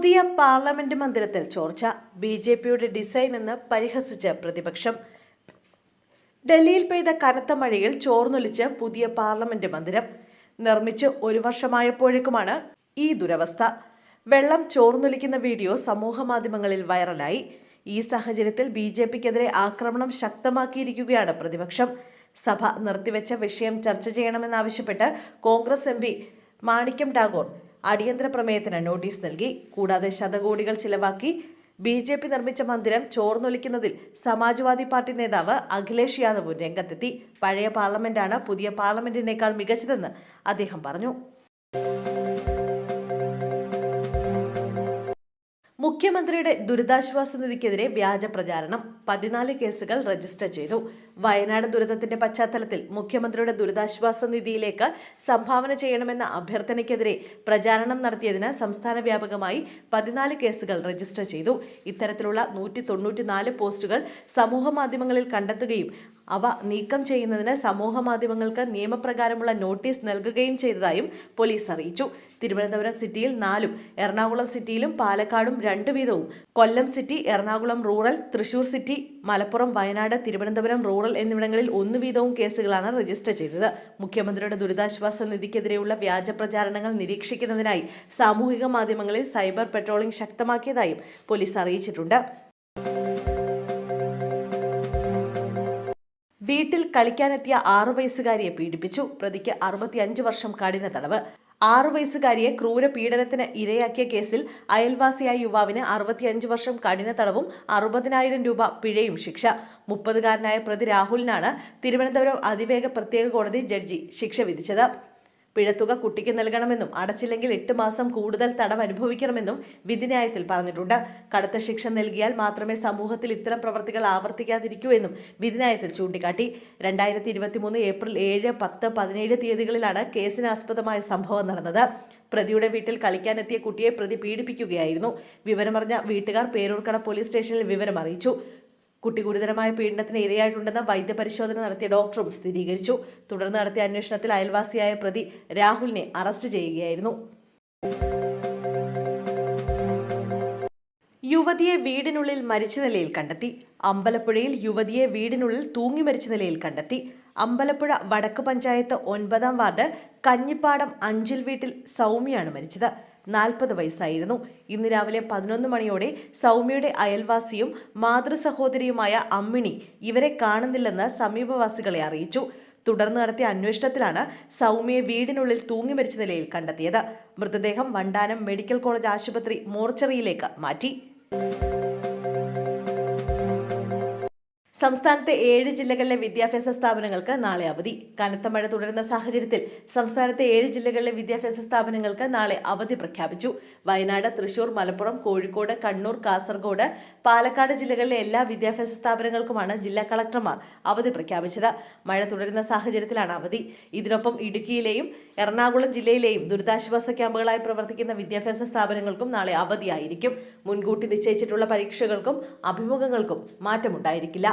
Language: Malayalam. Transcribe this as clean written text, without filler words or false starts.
പുതിയ പാർലമെന്റ് മന്ദിരത്തിൽ ചോർച്ച. ബിജെപിയുടെ ഡിസൈൻ എന്ന് പരിഹസിച്ച് പ്രതിപക്ഷം. ഡൽഹിയിൽ പെയ്ത കനത്ത മഴയിൽ ചോർന്നൊലിച്ച് പുതിയ പാർലമെന്റ് മന്ദിരം. നിർമ്മിച്ച് 1 വർഷമായപ്പോഴേക്കുമാണ് ഈ ദുരവസ്ഥ. വെള്ളം ചോർന്നൊലിക്കുന്ന വീഡിയോ സമൂഹ മാധ്യമങ്ങളിൽ വൈറലായി. ഈ സാഹചര്യത്തിൽ ബിജെപിക്കെതിരെ ആക്രമണം ശക്തമാക്കിയിരിക്കുകയാണ് പ്രതിപക്ഷം. സഭ നിർത്തിവെച്ച വിഷയം ചർച്ച ചെയ്യണമെന്നാവശ്യപ്പെട്ട് കോൺഗ്രസ് എം പി മാണിക്യം ടാഗോർ അടിയന്തര പ്രമേയത്തിന് നോട്ടീസ് നൽകി. കൂടാതെ ശതകോടികൾ ചിലവാക്കി ബിജെപി നിർമ്മിച്ച മന്ദിരം ചോർന്നൊലിക്കുന്നതിൽ സമാജ്വാദി പാർട്ടി നേതാവ് അഖിലേഷ് യാദവും രംഗത്തെത്തി. പഴയ പാർലമെന്റാണ് പുതിയ പാർലമെന്റിനേക്കാൾ മികച്ചതെന്ന് അദ്ദേഹം പറഞ്ഞു. മുഖ്യമന്ത്രിയുടെ ദുരിതാശ്വാസ നിധിക്കെതിരെ വ്യാജ പ്രചാരണം. 14 കേസുകൾ രജിസ്റ്റർ ചെയ്തു. വയനാട് ദുരന്തത്തിന്റെ പശ്ചാത്തലത്തിൽ മുഖ്യമന്ത്രിയുടെ ദുരിതാശ്വാസ നിധിയിലേക്ക് സംഭാവന ചെയ്യണമെന്ന അഭ്യർത്ഥനയ്ക്കെതിരെ പ്രചാരണം നടത്തിയതിന് സംസ്ഥാന വ്യാപകമായി 14 കേസുകൾ രജിസ്റ്റർ ചെയ്തു. ഇത്തരത്തിലുള്ള 194 പോസ്റ്റുകൾ സമൂഹ മാധ്യമങ്ങളിൽ കണ്ടെത്തുകയും അവ നീക്കം ചെയ്യുന്നതിന് സമൂഹ മാധ്യമങ്ങൾക്ക് നിയമപ്രകാരമുള്ള നോട്ടീസ് നൽകുകയും ചെയ്തതായും പോലീസ് അറിയിച്ചു. തിരുവനന്തപുരം സിറ്റിയിൽ 4ഉം എറണാകുളം സിറ്റിയിലും പാലക്കാടും 2 വീതവും, Kollam city, Ernakulam rural, Thrissur city, Malappuram, Wayanad, Thiruvananthapuram rural എന്നിവിടങ്ങളിൽ 1 വീതവും കേസുകളാണ് രജിസ്റ്റർ ചെയ്തത്. മുഖ്യമന്ത്രിയുടെ ദുരിതാശ്വാസ നിധിക്കെതിരെയുള്ള വ്യാജ പ്രചാരണങ്ങൾ നിരീക്ഷിക്കുന്നതിനായി സാമൂഹിക മാധ്യമങ്ങളിൽ സൈബർ പെട്രോളിംഗ് ശക്തമാക്കിയതായും പോലീസ് അറിയിച്ചിട്ടുണ്ട്. വീട്ടിൽ കളിക്കാനെത്തിയ 6 വയസ്സുകാരിയെ പീഡിപ്പിച്ചു. പ്രതിക്ക് 65 വർഷം കഠിന തടവ്. 6 വയസ്സുകാരിയെ ക്രൂര പീഡനത്തിന് ഇരയാക്കിയ കേസിൽ അയൽവാസിയായ യുവാവിന് 65 വർഷം കഠിന തടവും 60,000 രൂപ പിഴയും ശിക്ഷ. 30-കാരനായ പ്രതി രാഹുലിനാണ് തിരുവനന്തപുരം അതിവേഗ പ്രത്യേക കോടതി ജഡ്ജി ശിക്ഷ വിധിച്ചത്. പിഴത്തുക കുട്ടിക്ക് നൽകണമെന്നും അടച്ചില്ലെങ്കിൽ 8 മാസം കൂടുതൽ തടവ് അനുഭവിക്കണമെന്നും വിധിന്യായത്തിൽ പറഞ്ഞിട്ടുണ്ട്. കടുത്ത ശിക്ഷ നൽകിയാൽ മാത്രമേ സമൂഹത്തിൽ ഇത്തരം പ്രവർത്തികൾ ആവർത്തിക്കാതിരിക്കൂ എന്നും വിധിന്യായത്തിൽ ചൂണ്ടിക്കാട്ടി. 2023 ഏപ്രിൽ 7, 10, 17 തീയതികളിലാണ് കേസിനാസ്പദമായ സംഭവം നടന്നത്. പ്രതിയുടെ വീട്ടിൽ കളിക്കാനെത്തിയ കുട്ടിയെ പ്രതി പീഡിപ്പിക്കുകയായിരുന്നു. വിവരമറിഞ്ഞ വീട്ടുകാർ പേരൂർക്കട പോലീസ് സ്റ്റേഷനിൽ വിവരം അറിയിച്ചു. കുട്ടി ഗുരുതരമായ പീഡനത്തിന് ഇരയായിട്ടുണ്ടെന്ന് വൈദ്യപരിശോധന നടത്തിയ ഡോക്ടറും സ്ഥിരീകരിച്ചു. തുടർന്ന് നടത്തിയ അന്വേഷണത്തിൽ അയൽവാസിയായ പ്രതി രാഹുലിനെ അറസ്റ്റ് ചെയ്യുകയായിരുന്നു. യുവതിയെ വീടിനുള്ളിൽ മരിച്ച നിലയിൽ കണ്ടെത്തി. അമ്പലപ്പുഴയിൽ യുവതിയെ വീടിനുള്ളിൽ തൂങ്ങി മരിച്ച നിലയിൽ കണ്ടെത്തി. അമ്പലപ്പുഴ വടക്ക് പഞ്ചായത്ത് 9-ാം വാർഡ് കഞ്ഞിപ്പാടം അഞ്ചിൽ വീട്ടിൽ സൗമ്യയാണ് മരിച്ചത്. 40 വയസ്സായിരുന്നു. ഇന്ന് രാവിലെ 11 മണിയോടെ സൗമ്യയുടെ അയൽവാസിയും മാതൃസഹോദരിയുമായ അമ്മിണി ഇവരെ കാണുന്നില്ലെന്ന് സമീപവാസികളെ അറിയിച്ചു. തുടർന്ന് നടത്തിയ അന്വേഷണത്തിലാണ് സൗമ്യയെ വീടിനുള്ളിൽ തൂങ്ങി മരിച്ച നിലയിൽ കണ്ടെത്തിയത്. മൃതദേഹം വണ്ടാനം മെഡിക്കൽ കോളേജ് ആശുപത്രി മോർച്ചറിയിലേക്ക് മാറ്റി. സംസ്ഥാനത്തെ 7 ജില്ലകളിലെ വിദ്യാഭ്യാസ സ്ഥാപനങ്ങൾക്ക് നാളെ അവധി. കനത്ത മഴ തുടരുന്ന സാഹചര്യത്തിൽ സംസ്ഥാനത്തെ 7 ജില്ലകളിലെ വിദ്യാഭ്യാസ സ്ഥാപനങ്ങൾക്ക് നാളെ അവധി പ്രഖ്യാപിച്ചു. വയനാട്, തൃശൂർ, മലപ്പുറം, കോഴിക്കോട്, കണ്ണൂർ, കാസർഗോഡ്, പാലക്കാട് ജില്ലകളിലെ എല്ലാ വിദ്യാഭ്യാസ സ്ഥാപനങ്ങൾക്കുമാണ് ജില്ലാ കളക്ടർമാർ അവധി പ്രഖ്യാപിച്ചത്. മഴ തുടരുന്ന സാഹചര്യത്തിലാണ് അവധി. ഇതിനൊപ്പം ഇടുക്കിയിലെയും എറണാകുളം ജില്ലയിലെയും ദുരിതാശ്വാസ ക്യാമ്പുകളായി പ്രവർത്തിക്കുന്ന വിദ്യാഭ്യാസ സ്ഥാപനങ്ങൾക്കും നാളെ അവധിയായിരിക്കും. മുൻകൂട്ടി നിശ്ചയിച്ചിട്ടുള്ള പരീക്ഷകൾക്കും അഭിമുഖങ്ങൾക്കും മാറ്റമുണ്ടായിരിക്കില്ല.